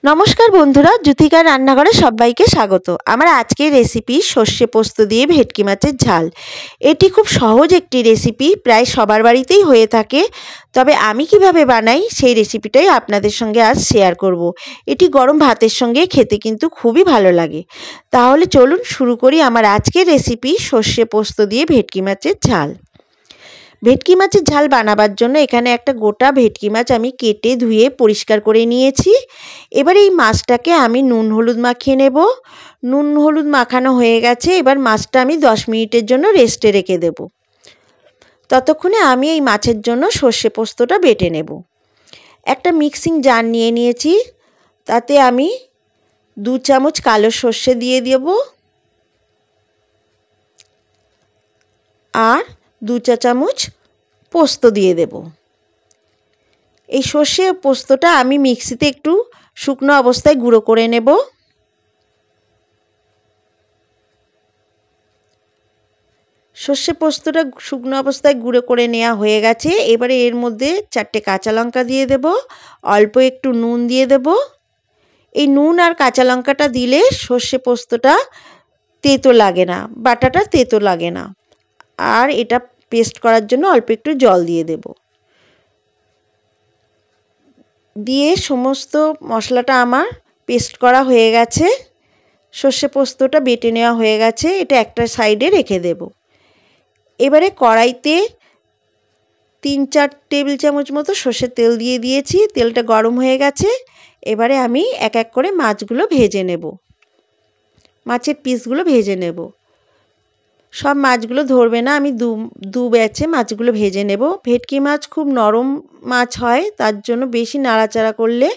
নমস্কার বন্ধুরা, জ্যোতিকার রান্নাঘরে সবাইকে স্বাগত। আমার আজকের রেসিপি সর্ষে পোস্ত দিয়ে ভেটকি মাছের ঝাল। এটি খুব সহজ একটি রেসিপি, প্রায় সবার বাড়িতেই হয়ে থাকে। তবে আমি কিভাবে বানাই সেই রেসিপিটাই আপনাদের সঙ্গে আজ শেয়ার করব। এটি গরম ভাতের সঙ্গে খেতে কিন্তু খুবই ভালো লাগে। তাহলে চলুন শুরু করি আমার আজকের রেসিপি সর্ষে পোস্ত দিয়ে ভেটকি মাছের ঝাল। ভেটকি মাছের ঝাল বানাবার জন্য এখানে একটা গোটা ভেটকি মাছ আমি কেটে ধুয়ে পরিষ্কার করে নিয়েছি। এবার এই মাছটাকে আমি নুন হলুদ মাখিয়ে নেব। নুন হলুদ মাখানো হয়ে গেছে। এবার মাছটা আমি 10 মিনিটের জন্য রেস্টে রেখে দেব। ততক্ষণে আমি এই মাছের জন্য সর্ষে পোস্তটা বেটে নেব। একটা মিক্সিং জার নিয়ে নিয়েছি, তাতে আমি 2 চামচ কালো সর্ষে দিয়ে দেব আর 2 চা চামচ পোস্ত দিয়ে দেব। এই সর্ষে পোস্তটা আমি মিক্সিতে একটু শুকনো অবস্থায় গুঁড়ো করে নেব। সর্ষে পোস্তটা শুকনো অবস্থায় গুঁড়ো করে নেওয়া হয়ে গেছে। এবারে এর মধ্যে 4টে কাঁচা লঙ্কা দিয়ে দেব, অল্প একটু নুন দিয়ে দেব। এই নুন আর কাঁচা লঙ্কাটা দিলে সর্ষে পোস্তটা তেতো লাগে না, বাটাটা তেতো লাগে না। আর এটা পেস্ট করার জন্য অল্প একটু জল দিয়ে দেব। দিয়ে সমস্ত মশলাটা আমার পেস্ট করা হয়ে গেছে। সর্ষে পোস্তটা বেটে নেওয়া হয়ে গেছে। এটা একটা সাইডে রেখে দেব। এবারে কড়াইতে 3-4 টেবিল চামচ মতো সর্ষের তেল দিয়ে দিয়েছি। তেলটা গরম হয়ে গেছে। এবারে আমি এক এক করে মাছগুলো ভেজে নেব। মাছের পিসগুলো ভেজে নেব। সব মাছগুলো ধরবে না, আমি দু ব্যাচে মাছগুলো ভেজে নেব। ভেটকি মাছ খুব নরম মাছ হয়, তার জন্য বেশি নাড়াচাড়া করলে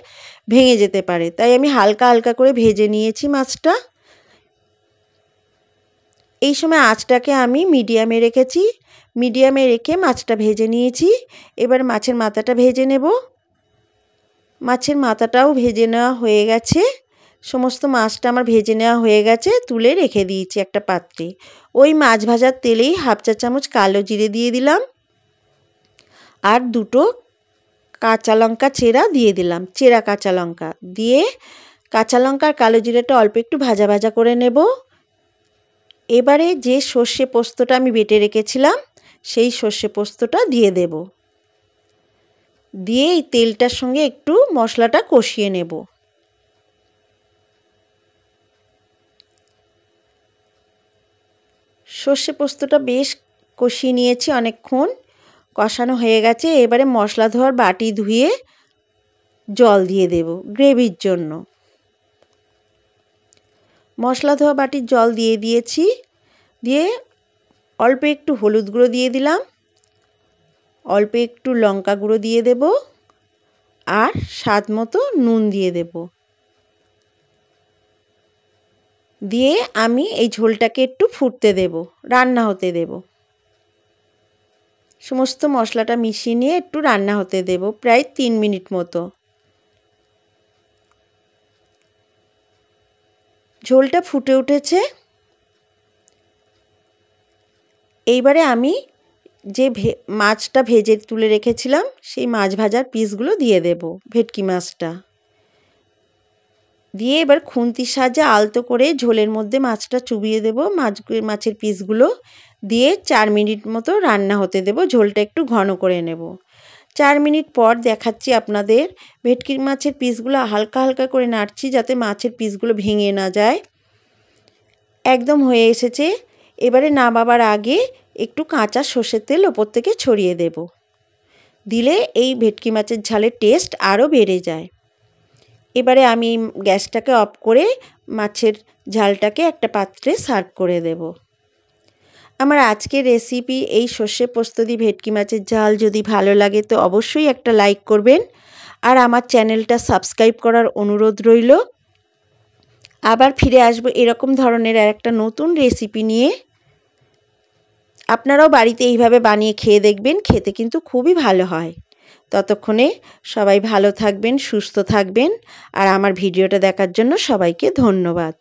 ভেঙে যেতে পারে। তাই আমি হালকা হালকা করে ভেজে নিয়েছি মাছটা। এই সময় আঁচটাকে আমি মিডিয়ামে রেখেছি। মিডিয়ামে রেখে মাছটা ভেজে নিয়েছি। এবার মাছের মাথাটা ভেজে নেব। মাছের মাথাটাও ভেজে নেওয়া হয়ে গেছে। সমস্ত মাছটা আমার ভেজে নেওয়া হয়ে গেছে, তুলে রেখে দিয়েছি একটা পাত্রে। ওই মাছ ভাজার তেলেই 1/2 চা চামচ কালো জিরে দিয়ে দিলাম আর 2টো কাঁচা লঙ্কা চেরা দিয়ে দিলাম, চেরা কাঁচা লঙ্কা দিয়ে কাঁচা লঙ্কা আর কালো জিরেটা অল্প একটু ভাজা ভাজা করে নেব। এবারে যে সর্ষে পোস্তটা আমি বেটে রেখেছিলাম সেই সর্ষে পোস্তটা দিয়ে দেব। দিয়ে এই তেলটার সঙ্গে একটু মশলাটা কষিয়ে নেব। সর্ষে পোস্তটা বেশ কষিয়ে নিয়েছি, অনেকক্ষণ কষানো হয়ে গেছে। এবারে মশলা ধোয়ার বাটি ধুয়ে জল দিয়ে দেব গ্রেভির জন্য। মশলা ধোয়া বাটির জল দিয়ে দিয়েছি। দিয়ে অল্প একটু হলুদ গুঁড়ো দিয়ে দিলাম, অল্প একটু লঙ্কা গুঁড়ো দিয়ে দেব আর স্বাদ মতো নুন দিয়ে দেব। দিয়ে আমি এই ঝোলটাকে একটু ফুটতে দেব, রান্না হতে দেব। সমস্ত মশলাটা মিশিয়ে নিয়ে একটু রান্না হতে দেব, প্রায় 3 মিনিট মতো। ঝোলটা ফুটে উঠেছে। এইবারে আমি যে মাছটা ভেজে তুলে রেখেছিলাম সেই মাছ ভাজার পিসগুলো দিয়ে দেব। ভেটকি মাছটা দিয়ে এবার খুন্তির সাহায্যে আলতো করে ঝোলের মধ্যে মাছটা চুবিয়ে দেব। মাছের পিসগুলো দিয়ে 4 মিনিট মতো রান্না হতে দেব। ঝোলটা একটু ঘন করে নেব। 4 মিনিট পর দেখাচ্ছি আপনাদের। ভেটকি মাছের পিসগুলো হালকা হালকা করে নাড়ছি যাতে মাছের পিসগুলো ভেঙে না যায়। একদম হয়ে এসেছে। এবারে নামাবার আগে একটু কাঁচা সর্ষের তেল ওপর থেকে ছড়িয়ে দেব। দিলে এই ভেটকি মাছের ঝালের টেস্ট আরও বেড়ে যায়। এবারে আমি গ্যাসটাকে অফ করে মাছের ঝালটাকে একটা পাত্রে সার্ভ করে দেব। আমার আজকের রেসিপি এই সর্ষে পোস্ত দিয়ে ভেটকি মাছের ঝাল যদি ভালো লাগে তো অবশ্যই একটা লাইক করবেন আর আমার চ্যানেলটা সাবস্ক্রাইব করার অনুরোধ রইল। আবার ফিরে আসবো এরকম ধরনের আর একটা নতুন রেসিপি নিয়ে। আপনারাও বাড়িতে এইভাবে বানিয়ে খেয়ে দেখবেন, খেতে কিন্তু খুবই ভালো হয়। ততক্ষণে সবাই ভালো থাকবেন, সুস্থ থাকবেন আর আমার ভিডিওটা দেখার জন্য সবাইকে ধন্যবাদ।